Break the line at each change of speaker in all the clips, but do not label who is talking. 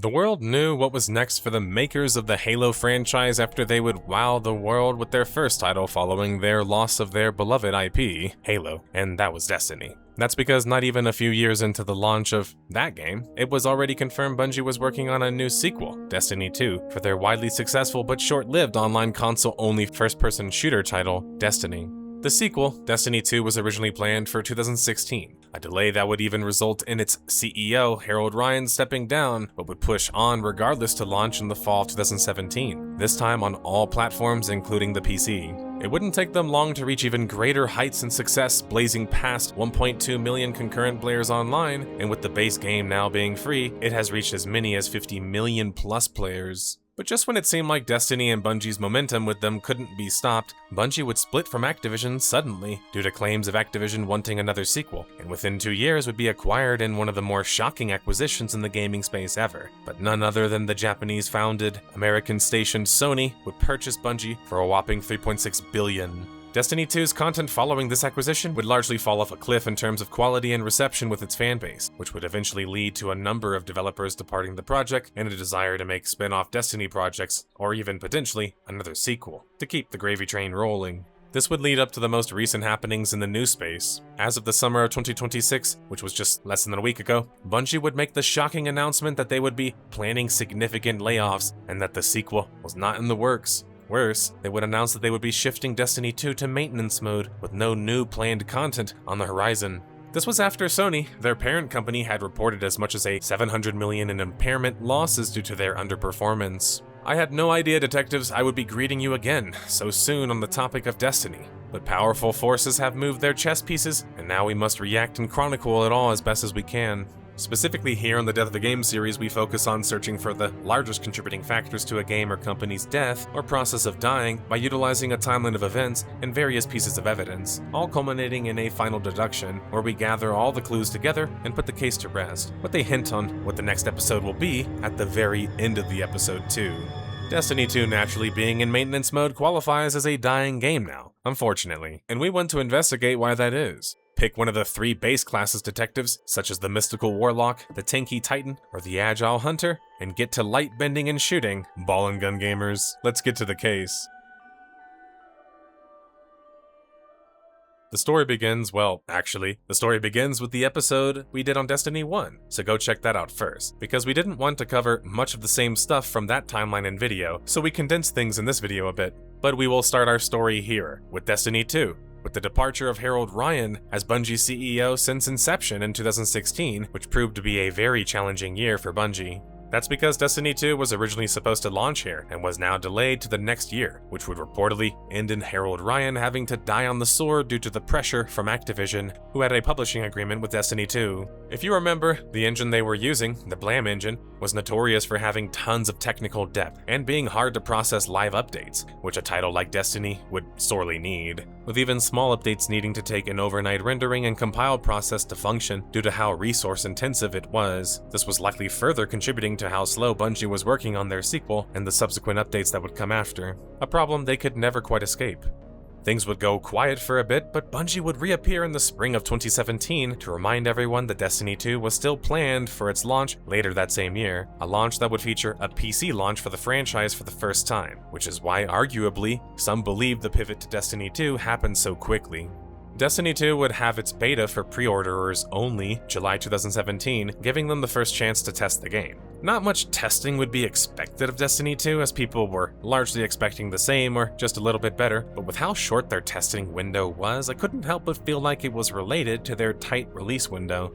The world knew what was next for the makers of the Halo franchise after they would wow the world with their first title following their loss of their beloved IP, Halo, and that was Destiny. That's because not even a few years into the launch of that game, it was already confirmed Bungie was working on a new sequel, Destiny 2, for their widely successful but short-lived online console-only first-person shooter title, Destiny. The sequel, Destiny 2, was originally planned for 2016, a delay that would even result in its CEO, Harold Ryan, stepping down, but would push on regardless to launch in the fall of 2017, this time on all platforms including the PC. It wouldn't take them long to reach even greater heights and success, blazing past 1.2 million concurrent players online, and with the base game now being free, it has reached as many as 50 million plus players. But just when it seemed like Destiny and Bungie's momentum with them couldn't be stopped, Bungie would split from Activision suddenly due to claims of Activision wanting another sequel, and within 2 years would be acquired in one of the more shocking acquisitions in the gaming space ever. But none other than the Japanese-founded, American-stationed Sony would purchase Bungie for a whopping $3.6 billion. Destiny 2's content following this acquisition would largely fall off a cliff in terms of quality and reception with its fanbase, which would eventually lead to a number of developers departing the project and a desire to make spin-off Destiny projects, or even potentially another sequel, to keep the gravy train rolling. This would lead up to the most recent happenings in the news space. As of the summer of 2026, which was just less than a week ago, Bungie would make the shocking announcement that they would be planning significant layoffs and that the sequel was not in the works. Worse, they would announce that they would be shifting Destiny 2 to maintenance mode with no new planned content on the horizon. This was after Sony, their parent company, had reported as much as a $700 million in impairment losses due to their underperformance. I had no idea, detectives, I would be greeting you again so soon on the topic of Destiny. But powerful forces have moved their chess pieces, and now we must react and chronicle it all as best as we can. Specifically here on the Death of a Game series, we focus on searching for the largest contributing factors to a game or company's death or process of dying by utilizing a timeline of events and various pieces of evidence, all culminating in a final deduction where we gather all the clues together and put the case to rest, with a hint on what the next episode will be at the very end of the episode too. Destiny 2 naturally being in maintenance mode qualifies as a dying game now, unfortunately, and we want to investigate why that is. Pick one of the 3 base classes detectives, such as the Mystical Warlock, the Tanky Titan, or the Agile Hunter, and get to light bending and shooting, ball and gun gamers. Let's get to the case. The story begins with the episode we did on Destiny 1, so go check that out first, because we didn't want to cover much of the same stuff from that timeline and video, so we condensed things in this video a bit. But we will start our story here, with Destiny 2. With the departure of Harold Ryan as Bungie's CEO since inception in 2016, which proved to be a very challenging year for Bungie. That's because Destiny 2 was originally supposed to launch here and was now delayed to the next year, which would reportedly end in Harold Ryan having to die on the sword due to the pressure from Activision, who had a publishing agreement with Destiny 2. If you remember, the engine they were using, the Blam engine, was notorious for having tons of technical depth and being hard to process live updates, which a title like Destiny would sorely need, with even small updates needing to take an overnight rendering and compile process to function due to how resource intensive it was. This was likely further contributing to how slow Bungie was working on their sequel and the subsequent updates that would come after, a problem they could never quite escape. Things would go quiet for a bit, but Bungie would reappear in the spring of 2017 to remind everyone that Destiny 2 was still planned for its launch later that same year, a launch that would feature a PC launch for the franchise for the first time, which is why, arguably, some believe the pivot to Destiny 2 happened so quickly. Destiny 2 would have its beta for pre-orderers only July 2017, giving them the first chance to test the game. Not much testing would be expected of Destiny 2, as people were largely expecting the same or just a little bit better, but with how short their testing window was, I couldn't help but feel like it was related to their tight release window.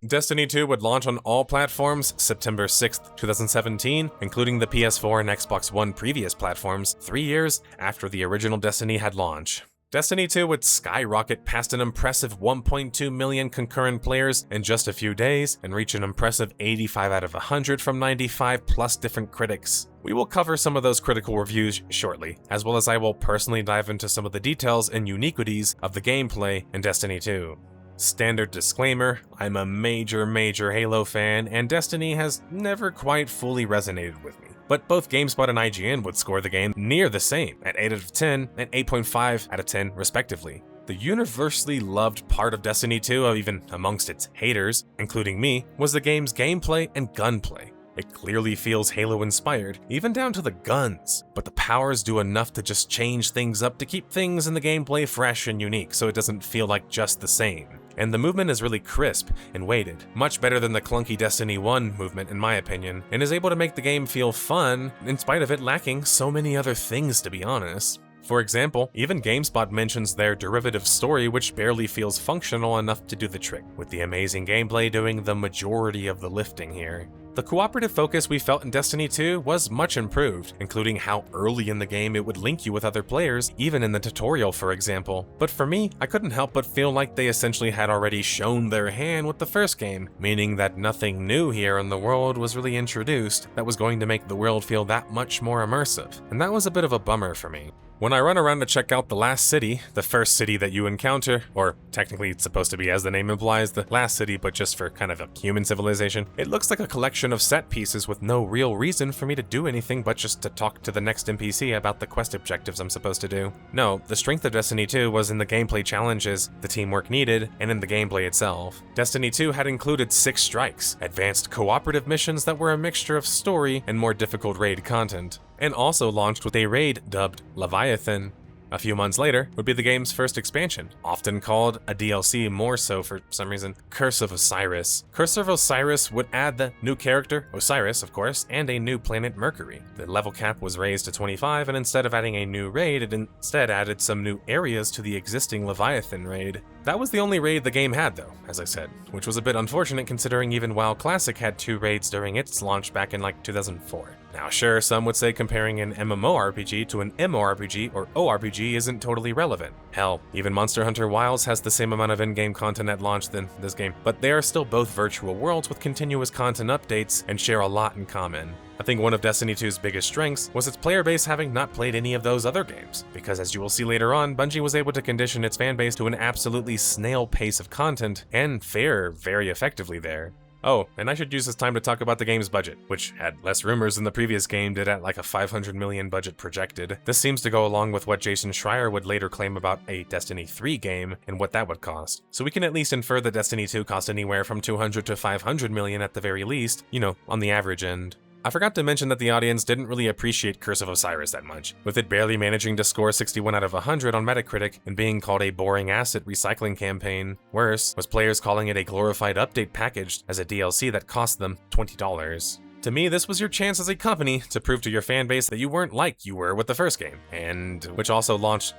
Destiny 2 would launch on all platforms September 6th, 2017, including the PS4 and Xbox One previous platforms, 3 years after the original Destiny had launched. Destiny 2 would skyrocket past an impressive 1.2 million concurrent players in just a few days and reach an impressive 85 out of 100 from 95 plus different critics. We will cover some of those critical reviews shortly, as well as I will personally dive into some of the details and uniquities of the gameplay in Destiny 2. Standard disclaimer, I'm a major Halo fan, and Destiny has never quite fully resonated with me. But both GameSpot and IGN would score the game near the same, at 8 out of 10 and 8.5 out of 10 respectively. The universally loved part of Destiny 2, even amongst its haters, including me, was the game's gameplay and gunplay. It clearly feels Halo-inspired, even down to the guns, but the powers do enough to just change things up to keep things in the gameplay fresh and unique so it doesn't feel like just the same. And the movement is really crisp and weighted, much better than the clunky Destiny 1 movement in my opinion, and is able to make the game feel fun in spite of it lacking so many other things, to be honest. For example, even GameSpot mentions their derivative story, which barely feels functional enough to do the trick, with the amazing gameplay doing the majority of the lifting here. The cooperative focus we felt in Destiny 2 was much improved, including how early in the game it would link you with other players, even in the tutorial for example. But for me, I couldn't help but feel like they essentially had already shown their hand with the first game, meaning that nothing new here in the world was really introduced that was going to make the world feel that much more immersive, and that was a bit of a bummer for me. When I run around to check out the last city, the first city that you encounter, or technically it's supposed to be, as the name implies, the last city but just for kind of a human civilization, it looks like a collection of set pieces with no real reason for me to do anything but just to talk to the next NPC about the quest objectives I'm supposed to do. No, the strength of Destiny 2 was in the gameplay challenges, the teamwork needed, and in the gameplay itself. Destiny 2 had included 6 strikes, advanced cooperative missions that were a mixture of story and more difficult raid content, and also launched with a raid dubbed Leviathan. A few months later would be the game's first expansion, often called a DLC, more so for some reason, Curse of Osiris. Curse of Osiris would add the new character, Osiris of course, and a new planet Mercury. The level cap was raised to 25, and instead of adding a new raid, it instead added some new areas to the existing Leviathan raid. That was the only raid the game had though, as I said, which was a bit unfortunate considering even WoW Classic had 2 raids during its launch back in like 2004. Now sure, some would say comparing an MMORPG to an MMORPG or ORPG isn't totally relevant. Hell, even Monster Hunter Wilds has the same amount of in-game content at launch than this game, but they are still both virtual worlds with continuous content updates and share a lot in common. I think one of Destiny 2's biggest strengths was its player base having not played any of those other games, because as you will see later on, Bungie was able to condition its fanbase to an absolutely snail pace of content and fare very effectively there. Oh, and I should use this time to talk about the game's budget, which had less rumors than the previous game did at like a $500 million budget projected. This seems to go along with what Jason Schreier would later claim about a Destiny 3 game and what that would cost. So we can at least infer that Destiny 2 cost anywhere from $200 to $500 million at the very least, you know, on the average end. I forgot to mention that the audience didn't really appreciate Curse of Osiris that much, with it barely managing to score 61 out of 100 on Metacritic and being called a boring asset recycling campaign. Worse was players calling it a glorified update packaged as a DLC that cost them $20. To me, this was your chance as a company to prove to your fanbase that you weren't like you were with the first game, and which also launched,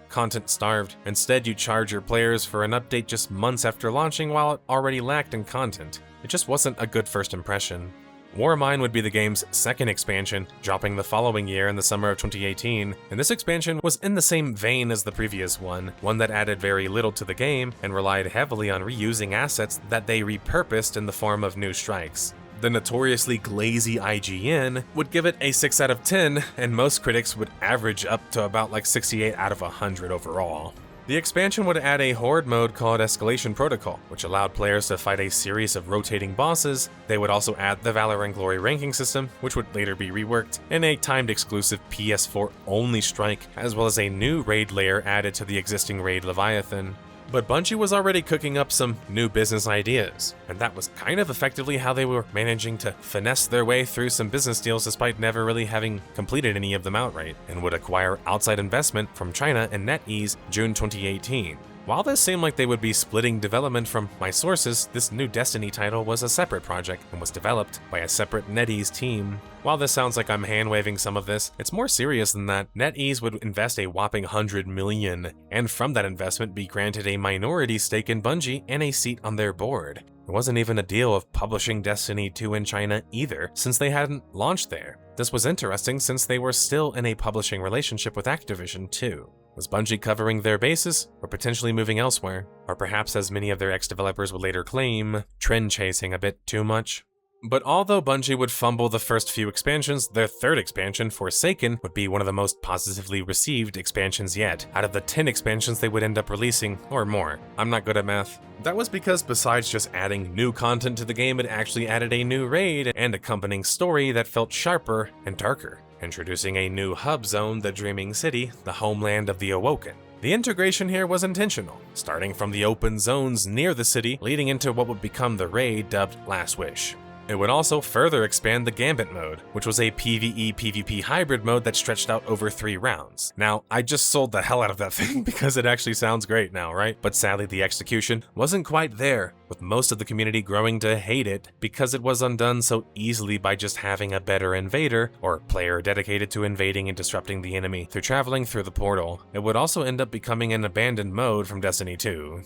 content starved. Instead, you charge your players for an update just months after launching while it already lacked in content. It just wasn't a good first impression. Warmind would be the game's second expansion, dropping the following year in the summer of 2018, and this expansion was in the same vein as the previous one that added very little to the game and relied heavily on reusing assets that they repurposed in the form of new strikes. The notoriously glazy IGN would give it a 6 out of 10, and most critics would average up to about like 68 out of 100 overall. The expansion would add a horde mode called Escalation Protocol, which allowed players to fight a series of rotating bosses. They would also add the Valor and Glory ranking system, which would later be reworked, and a timed exclusive PS4 only strike, as well as a new raid layer added to the existing raid Leviathan. But Bungie was already cooking up some new business ideas, and that was kind of effectively how they were managing to finesse their way through some business deals despite never really having completed any of them outright, and would acquire outside investment from China and NetEase June 2018. While this seemed like they would be splitting development from my sources, this new Destiny title was a separate project and was developed by a separate NetEase team. While this sounds like I'm hand-waving some of this, it's more serious than that. NetEase would invest a whopping $100 million, and from that investment be granted a minority stake in Bungie and a seat on their board. There wasn't even a deal of publishing Destiny 2 in China either, since they hadn't launched there. This was interesting since they were still in a publishing relationship with Activision too. Was Bungie covering their bases, or potentially moving elsewhere? Or perhaps, as many of their ex-developers would later claim, trend-chasing a bit too much? But although Bungie would fumble the first few expansions, their third expansion, Forsaken, would be one of the most positively received expansions yet, out of the 10 expansions they would end up releasing, or more. I'm not good at math. That was because besides just adding new content to the game, it actually added a new raid and accompanying story that felt sharper and darker, introducing a new hub zone, the Dreaming City, the homeland of the Awoken. The integration here was intentional, starting from the open zones near the city, leading into what would become the raid dubbed Last Wish. It would also further expand the Gambit mode, which was a PvE-PvP hybrid mode that stretched out over 3 rounds. Now, I just sold the hell out of that thing because it actually sounds great now, right? But sadly, the execution wasn't quite there, with most of the community growing to hate it because it was undone so easily by just having a better invader, or player dedicated to invading and disrupting the enemy through traveling through the portal. It would also end up becoming an abandoned mode from Destiny 2.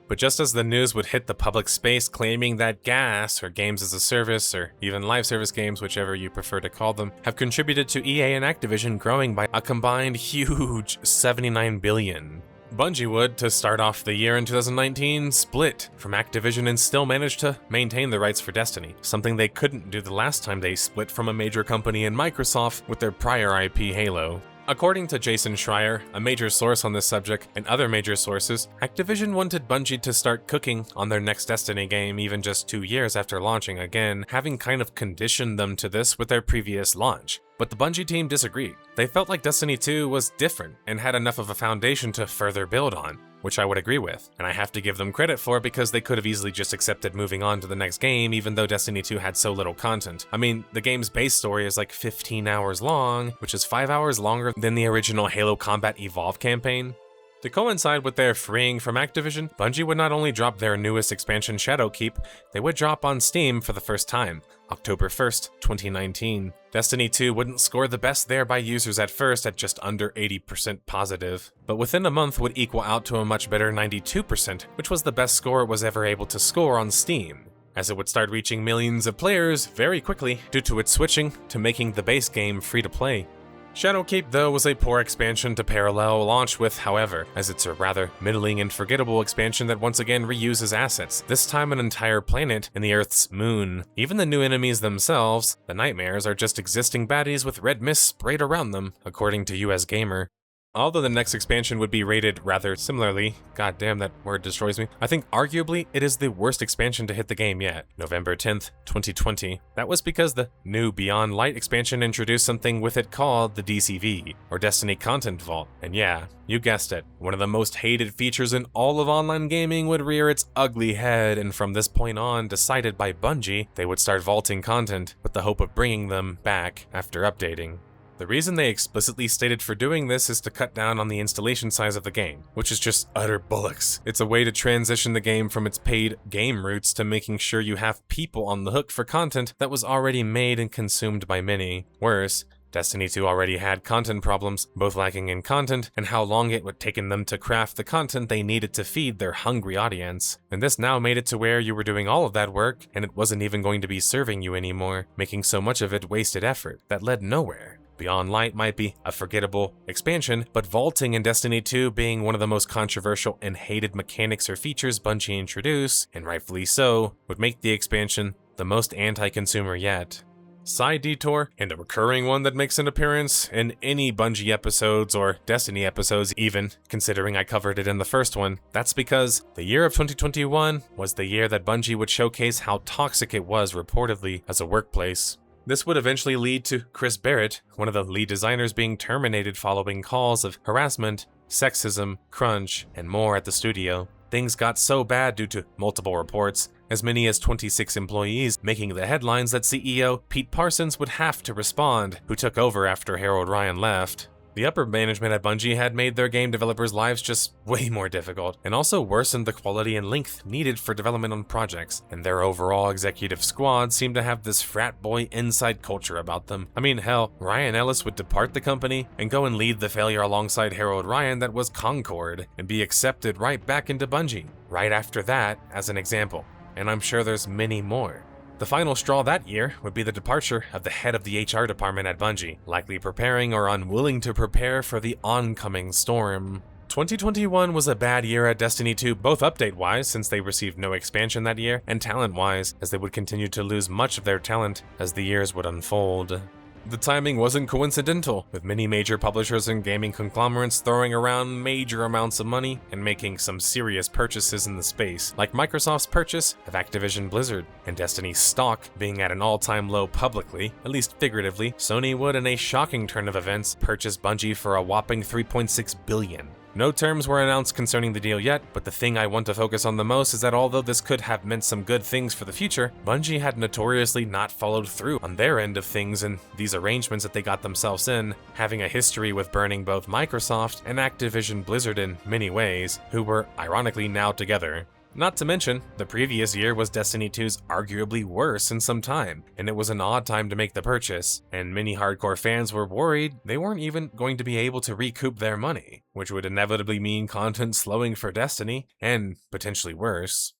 But just as the news would hit the public space claiming that GaaS, or Games as a Service, or even live service games, whichever you prefer to call them, have contributed to EA and Activision growing by a combined huge 79 billion. Bungie would, to start off the year in 2019, split from Activision and still managed to maintain the rights for Destiny, something they couldn't do the last time they split from a major company in Microsoft with their prior IP Halo. According to Jason Schreier, a major source on this subject, and other major sources, Activision wanted Bungie to start cooking on their next Destiny game even just 2 years after launching again, having kind of conditioned them to this with their previous launch. But the Bungie team disagreed. They felt like Destiny 2 was different and had enough of a foundation to further build on, which I would agree with, and I have to give them credit for because they could have easily just accepted moving on to the next game even though Destiny 2 had so little content. I mean, the game's base story is like 15 hours long, which is 5 hours longer than the original Halo Combat Evolved campaign. To coincide with their freeing from Activision, Bungie would not only drop their newest expansion Shadowkeep, they would drop on Steam for the first time, October 1st, 2019. Destiny 2 wouldn't score the best there by users at first at just under 80% positive, but within a month would equal out to a much better 92%, which was the best score it was ever able to score on Steam, as it would start reaching millions of players very quickly due to its switching to making the base game free to play. Shadowkeep, though, was a poor expansion to parallel launch with, however, as it's a rather middling and forgettable expansion that once again reuses assets, this time an entire planet and the Earth's moon. Even the new enemies themselves, the Nightmares, are just existing baddies with red mist sprayed around them, according to US Gamer. Although the next expansion would be rated rather similarly, god damn that word destroys me, I think arguably it is the worst expansion to hit the game yet, November 10th, 2020. That was because the new Beyond Light expansion introduced something with it called the DCV, or Destiny Content Vault, and yeah, you guessed it, one of the most hated features in all of online gaming would rear its ugly head, and from this point on, decided by Bungie, they would start vaulting content with the hope of bringing them back after updating. The reason they explicitly stated for doing this is to cut down on the installation size of the game, which is just utter bollocks. It's a way to transition the game from its paid game roots to making sure you have people on the hook for content that was already made and consumed by many. Worse, Destiny 2 already had content problems, both lacking in content and how long it would taken them to craft the content they needed to feed their hungry audience. And this now made it to where you were doing all of that work and it wasn't even going to be serving you anymore, making so much of it wasted effort that led nowhere. Beyond Light might be a forgettable expansion, but vaulting in Destiny 2 being one of the most controversial and hated mechanics or features Bungie introduced, and rightfully so, would make the expansion the most anti-consumer yet. Side detour, and a recurring one that makes an appearance in any Bungie episodes or Destiny episodes even, considering I covered it in the first one, that's because the year of 2021 was the year that Bungie would showcase how toxic it was reportedly as a workplace. This would eventually lead to Chris Barrett, one of the lead designers, being terminated following calls of harassment, sexism, crunch, and more at the studio. Things got so bad due to multiple reports, as many as 26 employees making the headlines, that CEO Pete Parsons would have to respond, who took over after Harold Ryan left. The upper management at Bungie had made their game developers' lives just way more difficult, and also worsened the quality and length needed for development on projects, and their overall executive squad seemed to have this frat boy inside culture about them. I mean, hell, Ryan Ellis would depart the company and go and lead the failure alongside Harold Ryan that was Concord, and be accepted right back into Bungie, right after that, as an example. And I'm sure there's many more. The final straw that year would be the departure of the head of the HR department at Bungie, likely preparing or unwilling to prepare for the oncoming storm. 2021 was a bad year at Destiny 2, both update-wise, since they received no expansion that year, and talent-wise, as they would continue to lose much of their talent as the years would unfold. The timing wasn't coincidental, with many major publishers and gaming conglomerates throwing around major amounts of money and making some serious purchases in the space, like Microsoft's purchase of Activision Blizzard, and Destiny's stock being at an all-time low publicly, at least figuratively. Sony would, in a shocking turn of events, purchase Bungie for a whopping $3.6 billion. No terms were announced concerning the deal yet, but the thing I want to focus on the most is that although this could have meant some good things for the future, Bungie had notoriously not followed through on their end of things in these arrangements that they got themselves in, having a history with burning both Microsoft and Activision Blizzard in many ways, who were ironically now together. Not to mention, the previous year was Destiny 2's arguably worst in some time, and it was an odd time to make the purchase, and many hardcore fans were worried they weren't even going to be able to recoup their money, which would inevitably mean content slowing for Destiny, and potentially worse.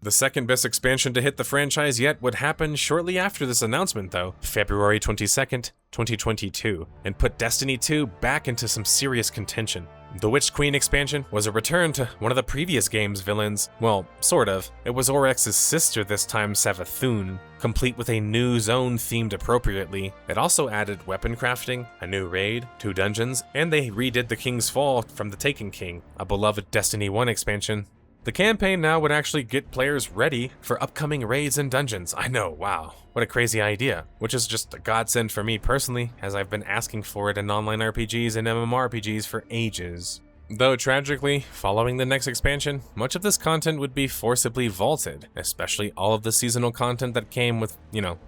The second best expansion to hit the franchise yet would happen shortly after this announcement though, February 22nd, 2022, and put Destiny 2 back into some serious contention. The Witch Queen expansion was a return to one of the previous game's villains. Well, sort of. It was Oryx's sister this time, Savathun, complete with a new zone themed appropriately. It also added weapon crafting, a new raid, 2 dungeons, and they redid the King's Fall from the Taken King, a beloved Destiny 1 expansion. The campaign now would actually get players ready for upcoming raids and dungeons. I know, wow, what a crazy idea. Which is just a godsend for me personally, as I've been asking for it in online RPGs and MMORPGs for ages. Though tragically, following the next expansion, much of this content would be forcibly vaulted, especially all of the seasonal content that came with,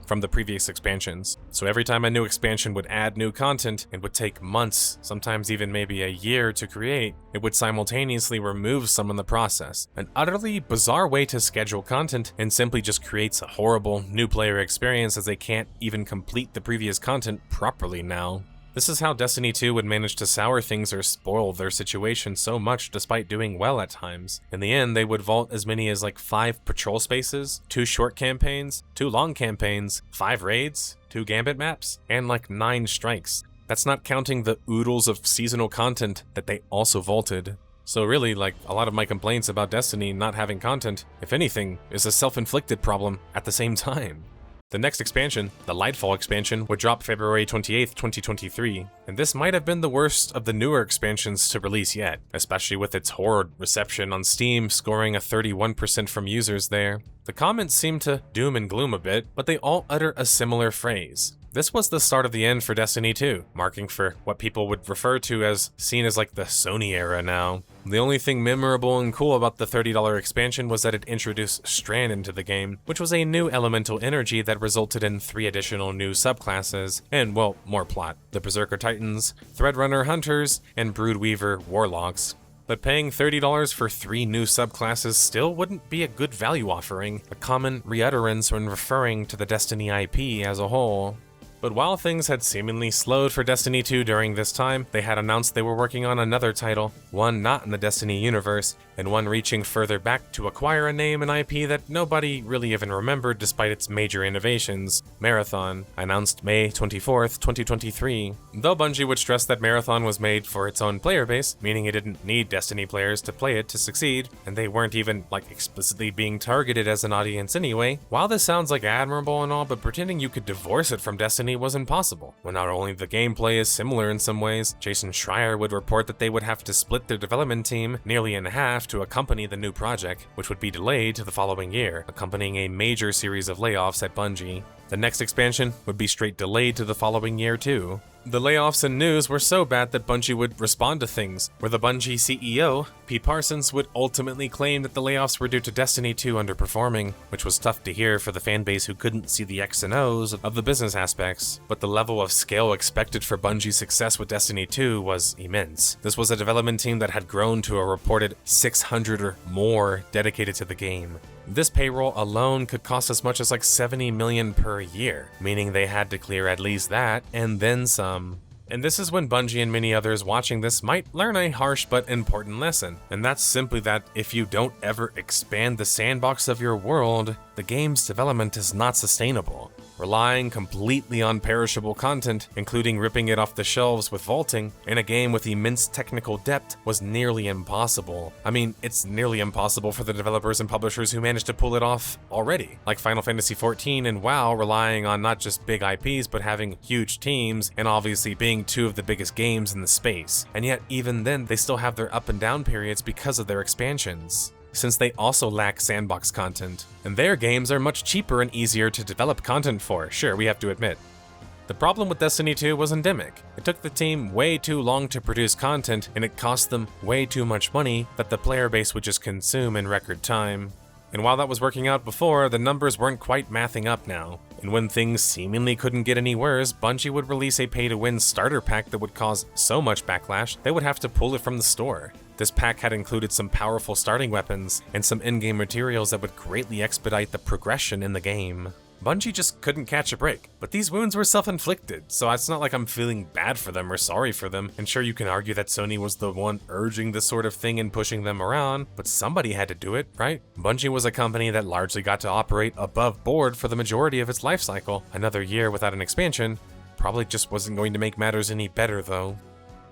from the previous expansions. So every time a new expansion would add new content, it would take months, sometimes even maybe a year to create. It would simultaneously remove some in the process. An utterly bizarre way to schedule content, and simply just creates a horrible new player experience as they can't even complete the previous content properly now. This is how Destiny 2 would manage to sour things or spoil their situation so much despite doing well at times. In the end, they would vault as many as 5 patrol spaces, 2 short campaigns, 2 long campaigns, 5 raids, 2 gambit maps, and 9 strikes. That's not counting the oodles of seasonal content that they also vaulted. So really, a lot of my complaints about Destiny not having content, if anything, is a self-inflicted problem at the same time. The next expansion, the Lightfall expansion, would drop February 28th, 2023, and this might have been the worst of the newer expansions to release yet, especially with its horrid reception on Steam, scoring a 31% from users there. The comments seem to doom and gloom a bit, but they all utter a similar phrase. This was the start of the end for Destiny 2, marking for what people would refer to as seen as the Sony era now. The only thing memorable and cool about the $30 expansion was that it introduced Strand into the game, which was a new elemental energy that resulted in 3 additional new subclasses, and well, more plot. The Berserker Titans, Threadrunner Hunters, and Broodweaver Warlocks. But paying $30 for 3 new subclasses still wouldn't be a good value offering, a common reutterance when referring to the Destiny IP as a whole. But while things had seemingly slowed for Destiny 2 during this time, they had announced they were working on another title, one not in the Destiny universe, and one reaching further back to acquire a name and IP that nobody really even remembered despite its major innovations, Marathon, announced May 24th, 2023. Though Bungie would stress that Marathon was made for its own player base, meaning it didn't need Destiny players to play it to succeed, and they weren't even explicitly being targeted as an audience anyway. While this sounds admirable and all, but pretending you could divorce it from Destiny was impossible. When not only the gameplay is similar in some ways, Jason Schreier would report that they would have to split their development team nearly in half to accompany the new project, which would be delayed to the following year, accompanying a major series of layoffs at Bungie. The next expansion would be straight delayed to the following year too. The layoffs and news were so bad that Bungie would respond to things, where the Bungie CEO, Pete Parsons, would ultimately claim that the layoffs were due to Destiny 2 underperforming, which was tough to hear for the fanbase who couldn't see the X and O's of the business aspects. But the level of scale expected for Bungie's success with Destiny 2 was immense. This was a development team that had grown to a reported 600 or more dedicated to the game. This payroll alone could cost as much as $70 million per year, meaning they had to clear at least that, and then some. And this is when Bungie and many others watching this might learn a harsh but important lesson, and that's simply that if you don't ever expand the sandbox of your world, the game's development is not sustainable. Relying completely on perishable content, including ripping it off the shelves with vaulting, in a game with immense technical depth was nearly impossible. I mean, it's nearly impossible for the developers and publishers who managed to pull it off already, like Final Fantasy XIV and WoW relying on not just big IPs but having huge teams and obviously being 2 of the biggest games in the space. And yet even then they still have their up and down periods because of their expansions, since they also lack sandbox content. And their games are much cheaper and easier to develop content for, sure, we have to admit. The problem with Destiny 2 was endemic. It took the team way too long to produce content, and it cost them way too much money that the player base would just consume in record time. And while that was working out before, the numbers weren't quite mathing up now. And when things seemingly couldn't get any worse, Bungie would release a pay-to-win starter pack that would cause so much backlash, they would have to pull it from the store. This pack had included some powerful starting weapons and some in-game materials that would greatly expedite the progression in the game. Bungie just couldn't catch a break, but these wounds were self-inflicted, so it's not like I'm feeling bad for them or sorry for them. And sure, you can argue that Sony was the one urging this sort of thing and pushing them around, but somebody had to do it, right? Bungie was a company that largely got to operate above board for the majority of its life cycle. Another year without an expansion probably just wasn't going to make matters any better though.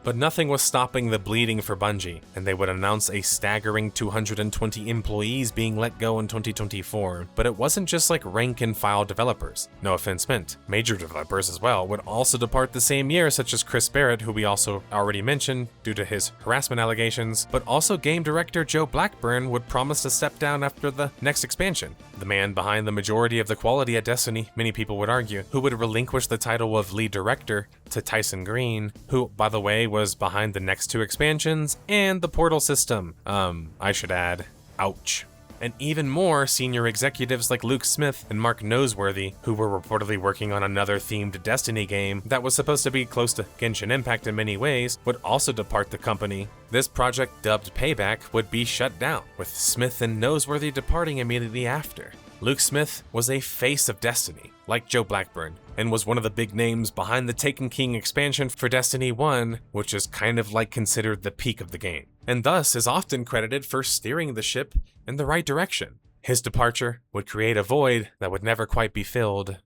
But nothing was stopping the bleeding for Bungie, and they would announce a staggering 220 employees being let go in 2024. But it wasn't just like rank-and-file developers. No offense meant. Major developers as well would also depart the same year, such as Chris Barrett, who we also already mentioned due to his harassment allegations, but also game director Joe Blackburn would promise to step down after the next expansion. The man behind the majority of the quality at Destiny, many people would argue, who would relinquish the title of lead director to Tyson Green, who, by the way, was behind the next two expansions and the portal system. I should add, ouch. And even more senior executives like Luke Smith and Mark Noseworthy, who were reportedly working on another themed Destiny game that was supposed to be close to Genshin Impact in many ways, would also depart the company. This project, dubbed Payback, would be shut down, with Smith and Noseworthy departing immediately after. Luke Smith was a face of Destiny, like Joe Blackburn, and was one of the big names behind the Taken King expansion for Destiny 1, which is kind of like considered the peak of the game, and thus is often credited for steering the ship in the right direction. His departure would create a void that would never quite be filled.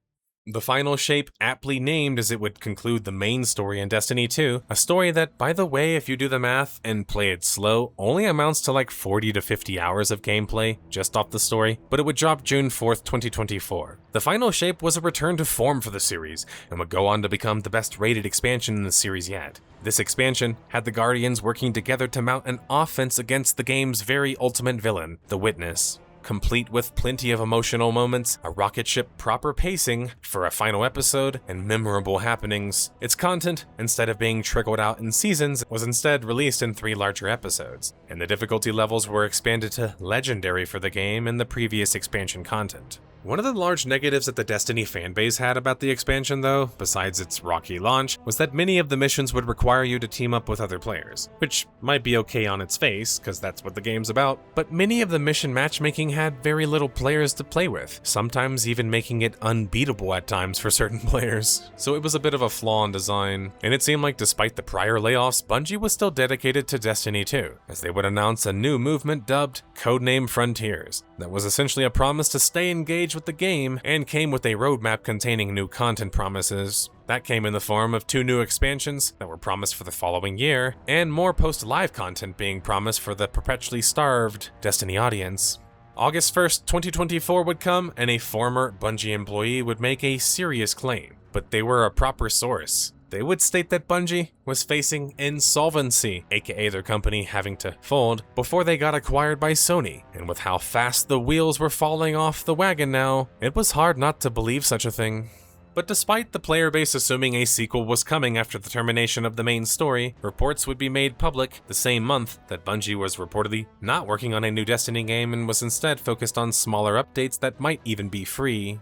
The final shape, aptly named as it would conclude the main story in Destiny 2, a story that, by the way, if you do the math and play it slow, only amounts to like 40 to 50 hours of gameplay just off the story, but it would drop June 4th, 2024. The final shape was a return to form for the series, and would go on to become the best rated expansion in the series yet. This expansion had the Guardians working together to mount an offense against the game's very ultimate villain, the Witness. Complete with plenty of emotional moments, a rocket ship proper pacing for a final episode, and memorable happenings. Its content, instead of being trickled out in seasons, was instead released in 3 larger episodes, and the difficulty levels were expanded to legendary for the game in the previous expansion content. One of the large negatives that the Destiny fanbase had about the expansion though, besides its rocky launch, was that many of the missions would require you to team up with other players, which might be okay on its face, cause that's what the game's about, but many of the mission matchmaking had very little players to play with, sometimes even making it unbeatable at times for certain players. So it was a bit of a flaw in design, and it seemed like despite the prior layoffs, Bungie was still dedicated to Destiny 2, as they would announce a new movement dubbed Codename Frontiers, that was essentially a promise to stay engaged with the game and came with a roadmap containing new content promises. That came in the form of 2 new expansions that were promised for the following year, and more post-live content being promised for the perpetually starved Destiny audience. August 1st, 2024 would come, and a former Bungie employee would make a serious claim, but they were a proper source. They would state that Bungie was facing insolvency, aka their company having to fold, before they got acquired by Sony, and with how fast the wheels were falling off the wagon now, it was hard not to believe such a thing. But despite the player base assuming a sequel was coming after the termination of the main story, reports would be made public the same month that Bungie was reportedly not working on a new Destiny game and was instead focused on smaller updates that might even be free.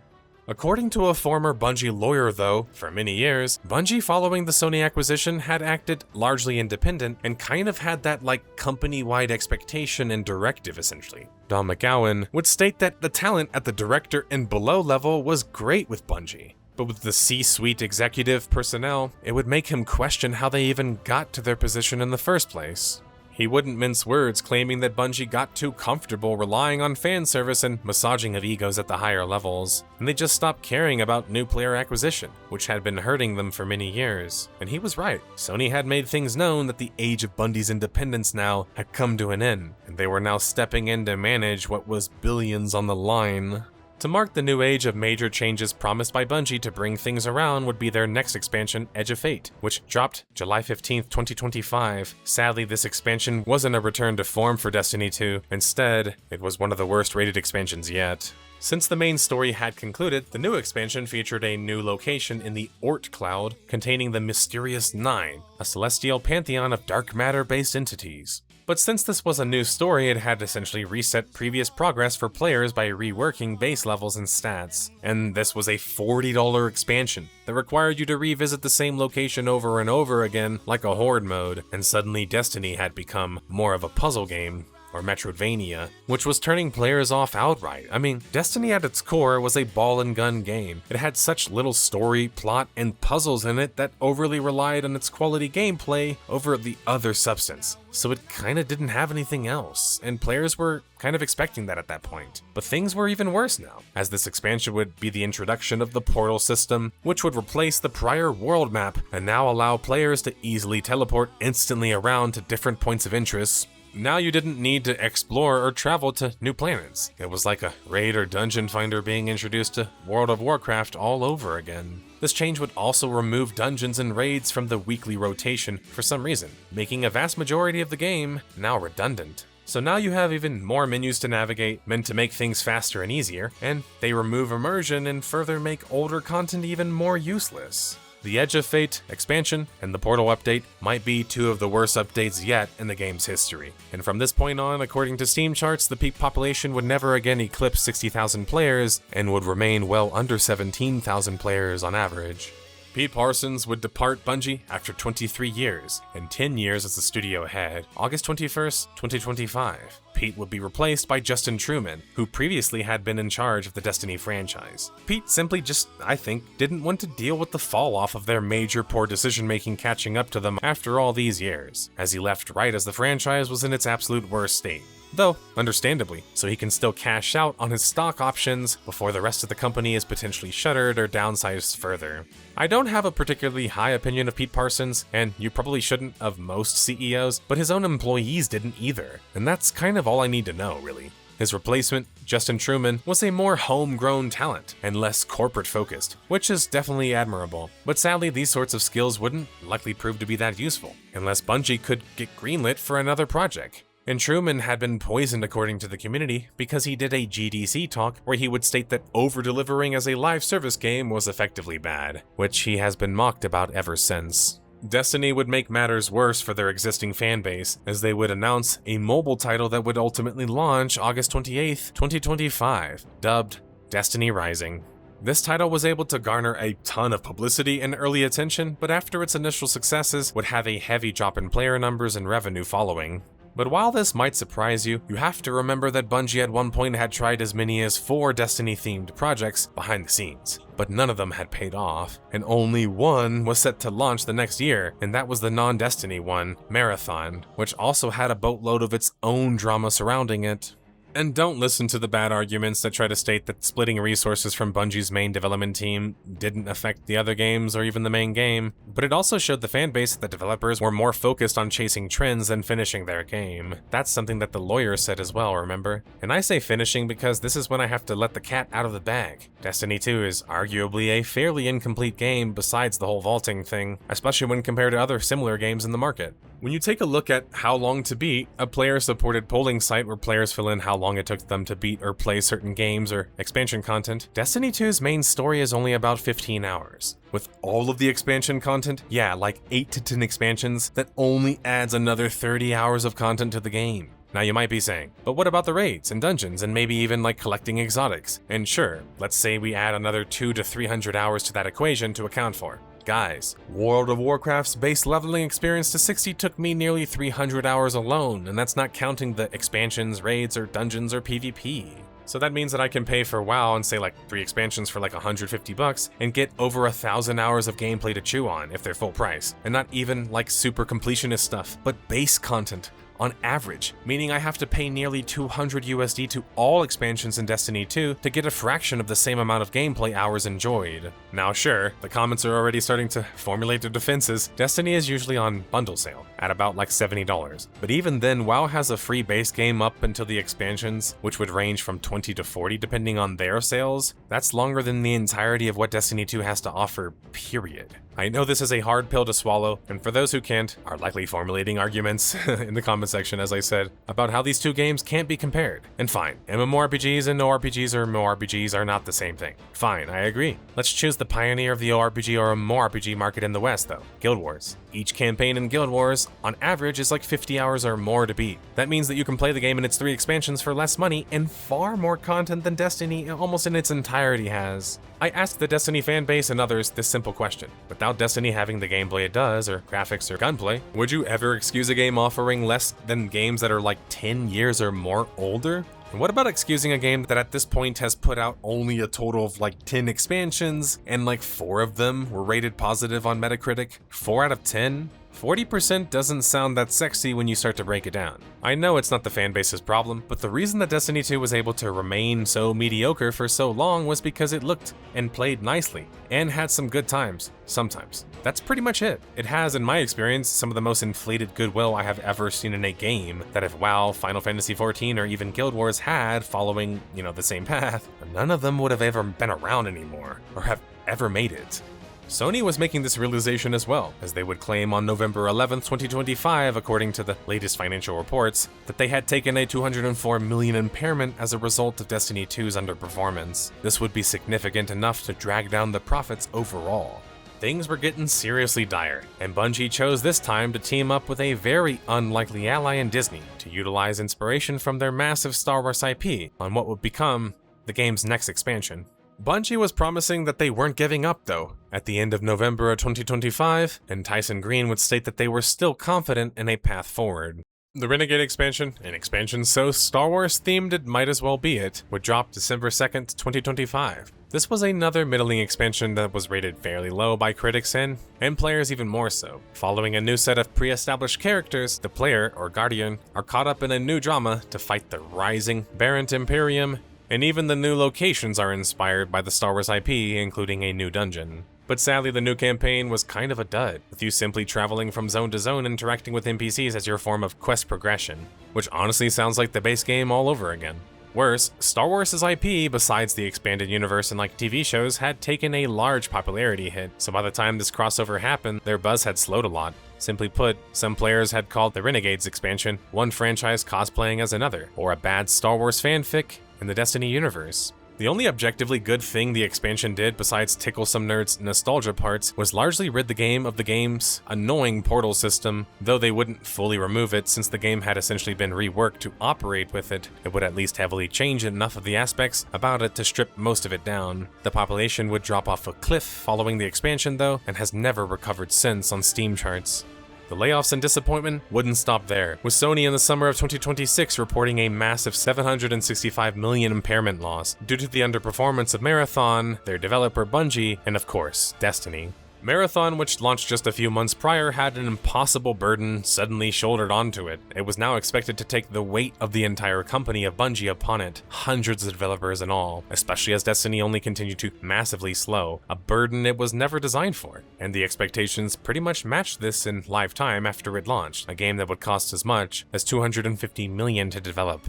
According to a former Bungie lawyer though, for many years, Bungie following the Sony acquisition had acted largely independent and kind of had that like company-wide expectation and directive essentially. Don McGowan would state that the talent at the director and below level was great with Bungie, but with the C-suite executive personnel, it would make him question how they even got to their position in the first place. He wouldn't mince words, claiming that Bungie got too comfortable relying on fan service and massaging of egos at the higher levels, and they just stopped caring about new player acquisition, which had been hurting them for many years. And he was right. Sony had made things known that the age of Bungie's independence now had come to an end, and they were now stepping in to manage what was billions on the line. To mark the new age of major changes promised by Bungie to bring things around would be their next expansion, Edge of Fate, which dropped July 15th, 2025. Sadly, this expansion wasn't a return to form for Destiny 2. Instead, it was one of the worst rated expansions yet. Since the main story had concluded, the new expansion featured a new location in the Ort Cloud containing the Mysterious Nine, a celestial pantheon of dark matter-based entities. But since this was a new story, it had essentially reset previous progress for players by reworking base levels and stats. And this was a $40 expansion that required you to revisit the same location over and over again like a horde mode, and suddenly Destiny had become more of a puzzle game, or Metroidvania, which was turning players off outright. I mean, Destiny at its core was a ball and gun game. It had such little story, plot, and puzzles in it that overly relied on its quality gameplay over the other substance. So it kinda didn't have anything else, and players were kind of expecting that at that point. But things were even worse now, as this expansion would be the introduction of the portal system, which would replace the prior world map and now allow players to easily teleport instantly around to different points of interest. Now you didn't need to explore or travel to new planets. It was like a raid or dungeon finder being introduced to World of Warcraft all over again. This change would also remove dungeons and raids from the weekly rotation for some reason, making a vast majority of the game now redundant. So now you have even more menus to navigate, meant to make things faster and easier, and they remove immersion and further make older content even more useless. The Edge of Fate expansion and the Portal update might be two of the worst updates yet in the game's history. And from this point on, according to Steam charts, the peak population would never again eclipse 60,000 players and would remain well under 17,000 players on average. Pete Parsons would depart Bungie after 23 years and 10 years as the studio head, August 21st, 2025. Pete would be replaced by Justin Truman, who previously had been in charge of the Destiny franchise. Pete simply just, I think, didn't want to deal with the fall off of their major poor decision-making catching up to them after all these years, as he left right as the franchise was in its absolute worst state. Though, understandably, so he can still cash out on his stock options before the rest of the company is potentially shuttered or downsized further. I don't have a particularly high opinion of Pete Parsons, and you probably shouldn't of most CEOs, but his own employees didn't either, and that's kind of all I need to know, really. His replacement, Justin Truman, was a more homegrown talent and less corporate-focused, which is definitely admirable. But sadly, these sorts of skills wouldn't likely prove to be that useful, unless Bungie could get greenlit for another project. And Truman had been poisoned according to the community because he did a GDC talk where he would state that over-delivering as a live service game was effectively bad, which he has been mocked about ever since. Destiny would make matters worse for their existing fanbase, as they would announce a mobile title that would ultimately launch August 28th, 2025, dubbed Destiny Rising. This title was able to garner a ton of publicity and early attention, but after its initial successes would have a heavy drop in player numbers and revenue following. But while this might surprise you, you have to remember that Bungie at one point had tried as many as 4 Destiny-themed projects behind the scenes, but none of them had paid off, and only one was set to launch the next year, and that was the non-Destiny one, Marathon, which also had a boatload of its own drama surrounding it. And don't listen to the bad arguments that try to state that splitting resources from Bungie's main development team didn't affect the other games or even the main game, but it also showed the fanbase that the developers were more focused on chasing trends than finishing their game. That's something that the lawyer said as well, remember? And I say finishing because this is when I have to let the cat out of the bag. Destiny 2 is arguably a fairly incomplete game besides the whole vaulting thing, especially when compared to other similar games in the market. When you take a look at how long to beat, a player-supported polling site where players fill in how long it took them to beat or play certain games or expansion content, Destiny 2's main story is only about 15 hours. With all of the expansion content, yeah, like 8 to 10 expansions, that only adds another 30 hours of content to the game. Now you might be saying, but what about the raids and dungeons and maybe even like collecting exotics? And sure, let's say we add another 200 to 300 hours to that equation to account for. Guys, World of Warcraft's base leveling experience to 60 took me nearly 300 hours alone, and that's not counting the expansions, raids, or dungeons, or PvP. So that means that I can pay for WoW and say like 3 expansions for like $150 and get over 1,000 hours of gameplay to chew on if they're full price, and not even like super completionist stuff, but base content. on average, meaning I have to pay nearly 200 USD to all expansions in Destiny 2 to get a fraction of the same amount of gameplay hours enjoyed. Now sure, the comments are already starting to formulate their defenses. Destiny is usually on bundle sale at about like $70, but even then WoW has a free base game up until the expansions, which would range from 20 to 40 depending on their sales. That's longer than the entirety of what Destiny 2 has to offer, period. I know this is a hard pill to swallow, and for those who can't, are likely formulating arguments in the comment section, as I said, about how these two games can't be compared. And fine, MMORPGs and ORPGs or MMORPGs are not the same thing. Fine, I agree. Let's choose the pioneer of the ORPG or MMORPG market in the West though, Guild Wars. Each campaign in Guild Wars, on average, is like 50 hours or more to beat. That means that you can play the game in its 3 expansions for less money and far more content than Destiny almost in its entirety has. I asked the Destiny fanbase and others this simple question. Without Destiny having the gameplay it does, or graphics or gunplay, would you ever excuse a game offering less than games that are like 10 years or more older? And what about excusing a game that at this point has put out only a total of like 10 expansions, and like 4 of them were rated positive on Metacritic? 4 out of 10? 40% doesn't sound that sexy when you start to break it down. I know it's not the fanbase's problem, but the reason that Destiny 2 was able to remain so mediocre for so long was because it looked and played nicely, and had some good times, sometimes. That's pretty much it. It has, in my experience, some of the most inflated goodwill I have ever seen in a game that if WoW, Final Fantasy XIV, or even Guild Wars had following, the same path, none of them would have ever been around anymore, or have ever made it. Sony was making this realization as well, as they would claim on November 11th, 2025, according to the latest financial reports, that they had taken a $204 million impairment as a result of Destiny 2's underperformance. This would be significant enough to drag down the profits overall. Things were getting seriously dire, and Bungie chose this time to team up with a very unlikely ally in Disney to utilize inspiration from their massive Star Wars IP on what would become the game's next expansion. Bungie was promising that they weren't giving up though. At the end of November of 2025, and Tyson Green would state that they were still confident in a path forward. The Renegade expansion, an expansion so Star Wars themed it might as well be it, would drop December 2nd, 2025. This was another middling expansion that was rated fairly low by critics and players even more so. Following a new set of pre-established characters, the player, or Guardian, are caught up in a new drama to fight the rising Barrent Imperium, and even the new locations are inspired by the Star Wars IP, including a new dungeon. But sadly, the new campaign was kind of a dud, with you simply traveling from zone to zone interacting with NPCs as your form of quest progression, which honestly sounds like the base game all over again. Worse, Star Wars' IP, besides the expanded universe and like TV shows, had taken a large popularity hit, so by the time this crossover happened, their buzz had slowed a lot. Simply put, some players had called the Renegades expansion one franchise cosplaying as another, or a bad Star Wars fanfic in the Destiny universe. The only objectively good thing the expansion did besides tickle some nerds' nostalgia parts was largely rid the game of the game's annoying portal system. Though they wouldn't fully remove it since the game had essentially been reworked to operate with it, it would at least heavily change enough of the aspects about it to strip most of it down. The population would drop off a cliff following the expansion though, and has never recovered since on Steam charts. The layoffs and disappointment wouldn't stop there, with Sony in the summer of 2026 reporting a massive $765 million impairment loss due to the underperformance of Marathon, their developer Bungie, and of course, Destiny. Marathon, which launched just a few months prior, had an impossible burden suddenly shouldered onto it. It was now expected to take the weight of the entire company of Bungie upon it, hundreds of developers in all, especially as Destiny only continued to massively slow, a burden it was never designed for. And the expectations pretty much matched this in lifetime after it launched, a game that would cost as much as $250 million to develop.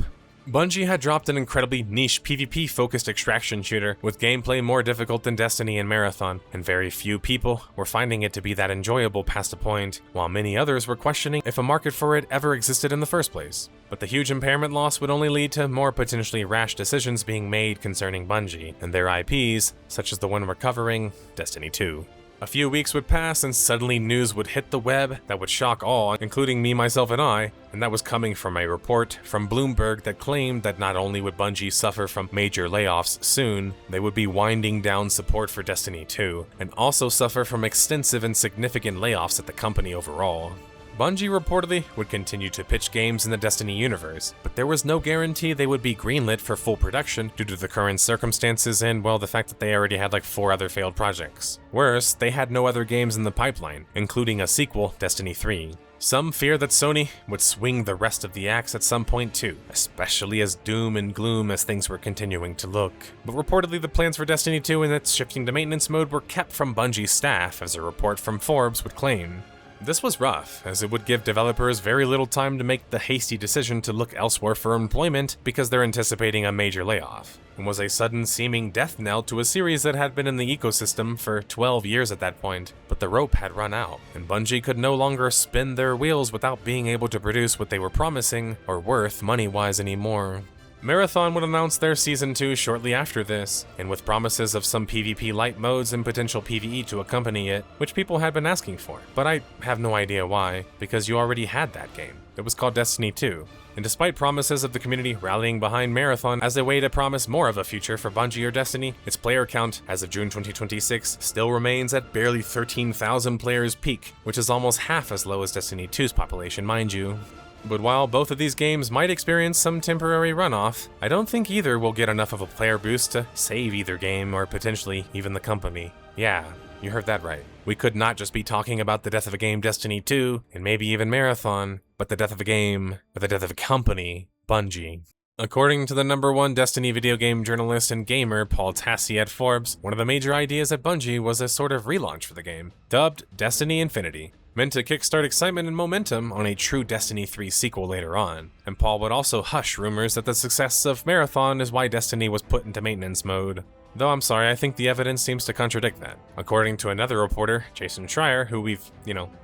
Bungie had dropped an incredibly niche PvP-focused extraction shooter with gameplay more difficult than Destiny and Marathon, and very few people were finding it to be that enjoyable past a point, while many others were questioning if a market for it ever existed in the first place. But the huge impairment loss would only lead to more potentially rash decisions being made concerning Bungie and their IPs, such as the one we're covering, Destiny 2. A few weeks would pass and suddenly news would hit the web that would shock all, including me, myself, and I, and that was coming from a report from Bloomberg that claimed that not only would Bungie suffer from major layoffs soon, they would be winding down support for Destiny 2, and also suffer from extensive and significant layoffs at the company overall. Bungie reportedly would continue to pitch games in the Destiny universe, but there was no guarantee they would be greenlit for full production due to the current circumstances and, well, the fact that they already had like 4 other failed projects. Worse, they had no other games in the pipeline, including a sequel, Destiny 3. Some fear that Sony would swing the rest of the axe at some point too, especially as doom and gloom as things were continuing to look. But reportedly the plans for Destiny 2 and its shifting to maintenance mode were kept from Bungie's staff, as a report from Forbes would claim. This was rough, as it would give developers very little time to make the hasty decision to look elsewhere for employment because they're anticipating a major layoff, and was a sudden seeming death knell to a series that had been in the ecosystem for 12 years at that point. But the rope had run out, and Bungie could no longer spin their wheels without being able to produce what they were promising or worth money-wise anymore. Marathon would announce their Season 2 shortly after this, and with promises of some PvP light modes and potential PvE to accompany it, which people had been asking for. But I have no idea why, because you already had that game. It was called Destiny 2. And despite promises of the community rallying behind Marathon as a way to promise more of a future for Bungie or Destiny, its player count as of June 2026 still remains at barely 13,000 players peak, which is almost half as low as Destiny 2's population, mind you. But while both of these games might experience some temporary runoff, I don't think either will get enough of a player boost to save either game or potentially even the company. Yeah, you heard that right. We could not just be talking about the death of a game, Destiny 2, and maybe even Marathon, but the death of a game, or the death of a company, Bungie. According to the #1 Destiny video game journalist and gamer Paul Tassi at Forbes, one of the major ideas at Bungie was a sort of relaunch for the game, dubbed Destiny Infinity, meant to kickstart excitement and momentum on a true Destiny 3 sequel later on. And Paul would also hush rumors that the success of Marathon is why Destiny was put into maintenance mode. Though I'm sorry, I think the evidence seems to contradict that. According to another reporter, Jason Schreier, who we've,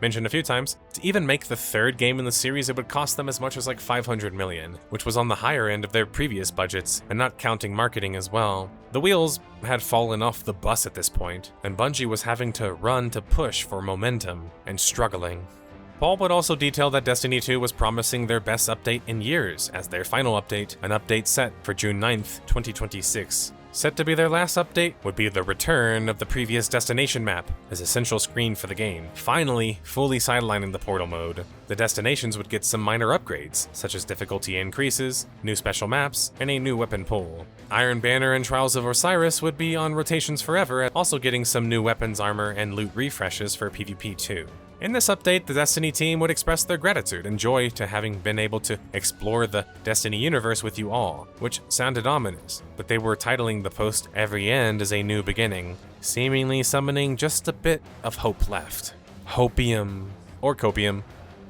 mentioned a few times, to even make the 3rd game in the series it would cost them as much as like $500 million, which was on the higher end of their previous budgets, and not counting marketing as well. The wheels had fallen off the bus at this point, and Bungie was having to run to push for momentum, and struggling. Paul would also detail that Destiny 2 was promising their best update in years as their final update, an update set for June 9th, 2026. Set to be their last update would be the return of the previous destination map as a central screen for the game, finally fully sidelining the portal mode. The destinations would get some minor upgrades, such as difficulty increases, new special maps, and a new weapon pool. Iron Banner and Trials of Osiris would be on rotations forever, also getting some new weapons, armor, and loot refreshes for PvP too. In this update, the Destiny team would express their gratitude and joy to having been able to explore the Destiny universe with you all, which sounded ominous, but they were titling the post "Every End is a New Beginning," seemingly summoning just a bit of hope left. Hopium, or copium.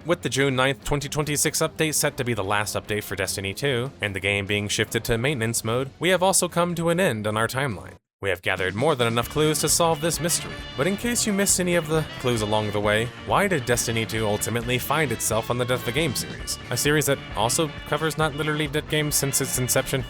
With the June 9th, 2026 update set to be the last update for Destiny 2, and the game being shifted to maintenance mode, we have also come to an end on our timeline. We have gathered more than enough clues to solve this mystery, but in case you missed any of the clues along the way, why did Destiny 2 ultimately find itself on the Death of the Game series? A series that also covers not literally dead games since its inception?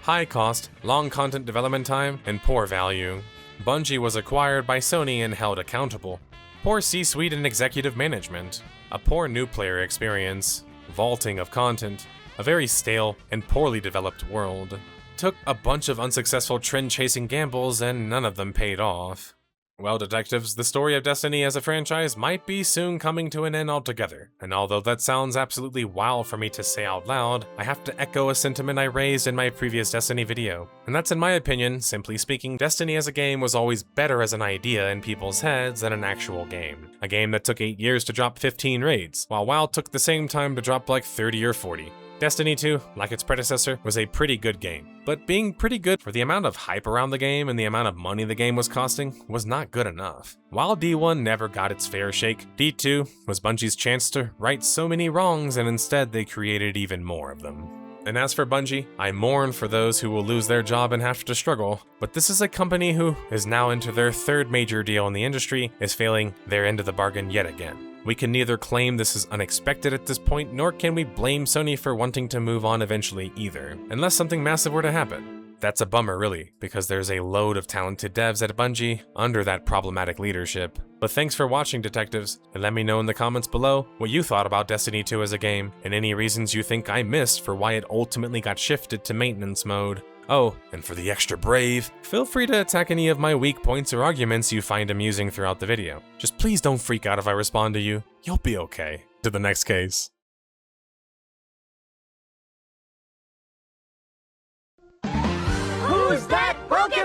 High cost, long content development time, and poor value. Bungie was acquired by Sony and held accountable. Poor C-suite and executive management. A poor new player experience. Vaulting of content. A very stale and poorly developed world. Took a bunch of unsuccessful trend-chasing gambles and none of them paid off. Well, detectives, the story of Destiny as a franchise might be soon coming to an end altogether, and although that sounds absolutely wild for me to say out loud, I have to echo a sentiment I raised in my previous Destiny video. And that's in my opinion, simply speaking, Destiny as a game was always better as an idea in people's heads than an actual game. A game that took 8 years to drop 15 raids, while WoW took the same time to drop like 30 or 40. Destiny 2, like its predecessor, was a pretty good game, but being pretty good for the amount of hype around the game and the amount of money the game was costing was not good enough. While D1 never got its fair shake, D2 was Bungie's chance to right so many wrongs, and instead they created even more of them. And as for Bungie, I mourn for those who will lose their job and have to struggle, but this is a company who is now into their 3rd major deal in the industry, is failing their end of the bargain yet again. We can neither claim this is unexpected at this point, nor can we blame Sony for wanting to move on eventually either, unless something massive were to happen. That's a bummer really, because there's a load of talented devs at Bungie under that problematic leadership. But thanks for watching, detectives, and let me know in the comments below what you thought about Destiny 2 as a game, and any reasons you think I missed for why it ultimately got shifted to maintenance mode. Oh, and for the extra brave, feel free to attack any of my weak points or arguments you find amusing throughout the video. Just please don't freak out if I respond to you. You'll be okay. To the next case.
Who's that Pokemon?